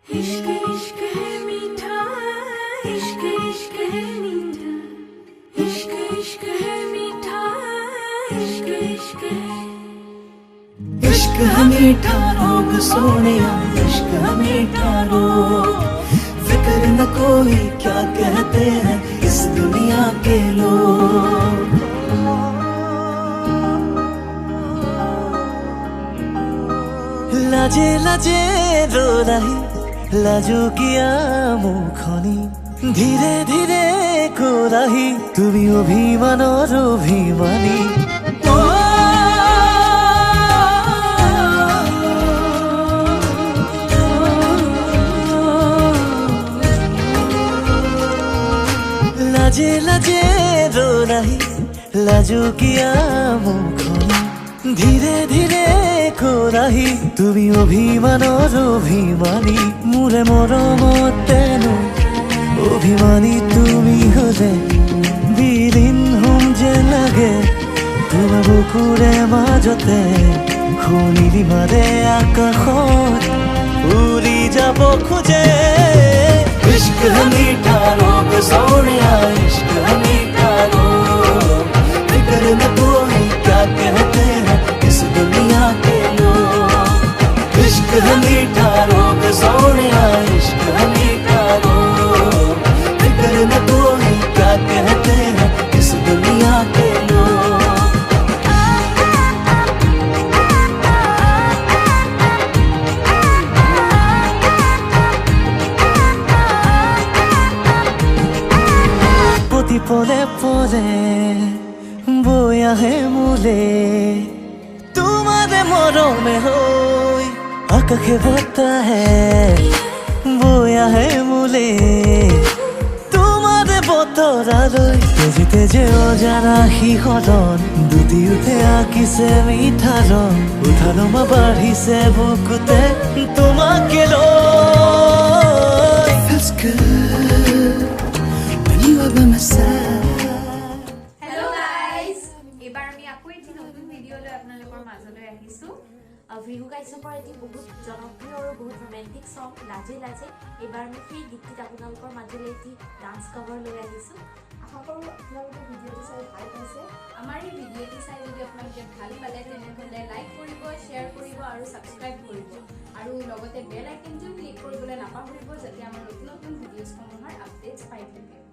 इश्क इश्क है मीठा इश्क इश्क है मीठा इश्क इश्क है मीठा इश्क इश्क है इश्क है मीठा रोग सोनिया इश्क है मीठा रोग फिक्र न कोई क्या कहते हैं इस दुनिया के लोग लाजे लाजे रो रही लाजो किया मुखनी धीरे धीरे को रही তুমি অভিমানৰ অভিমানী लाजे लाजे रो रही लाजो किया मुखनी धीरे धीरे को रही তুমি অভিমানৰ অভিমানী মোৰে মৰমতেনো অভিমানী তুমি হলে বিলীন হম যে লাগে তোমাৰ বুকুৰে মাজতে খুনিলি মাৰে আকাশত উৰি যাব খোজে इश्क है मीठा रोग सोनिया इश्क है मीठा रोग फिक्र न कोई क्या कहते हैं इस दुनिया के लोग इश्क है मीठा रोग सोनिया इश्क है मीठा रोग फिक्र न कोई क्या कहते हैं इस दुनिया के लोग পলে পলে বৈ আহে মোলে তোমাৰে মৰমে হৈ আকাশে বতাহে বৈ আহে মোলে তোমাৰে বতৰালৈ তেজিতে যে অজানা শিহৰণ দুটি উঠে আঁকিছে মিঠা ৰং উঠানমা বাঢ়িছে বুকুতে তোমাকে লৈ Feels good when you are by my side hello guys এবাৰ আমি আকৌ এটি নতুন ভিডিও লৈ আপোনালোকৰ মাজলৈ আহিছো ভিহু গাইছৰ এটি বহুত জনপ্ৰিয় আৰু বহুত ৰোমান্টিক সং লাজে লাজে এবাৰ আমি সেই গীতটি আপোনালোকৰ মাজলৈ এটি ডান্স কভাৰ লৈ আহিছো আশা কৰোঁ আপোনালোকে ভিডিওটি চাই ভাল পাইছে আমাৰ এই ভিডিওটি চাই যদি আপোনালোকে ভাল পালে তেনেহ'লে লাইক কৰিব শ্বেয়াৰ কৰিব আৰু সাবস্ক্ৰাইব কৰিব আৰু লগতে বেল আইকনটো ক্লিক কৰিবলৈ নাপাহৰিব যাতে আমাৰ নতুন নতুন ভিডিঅ'সমূহৰ আপডেটছ পাই থাকে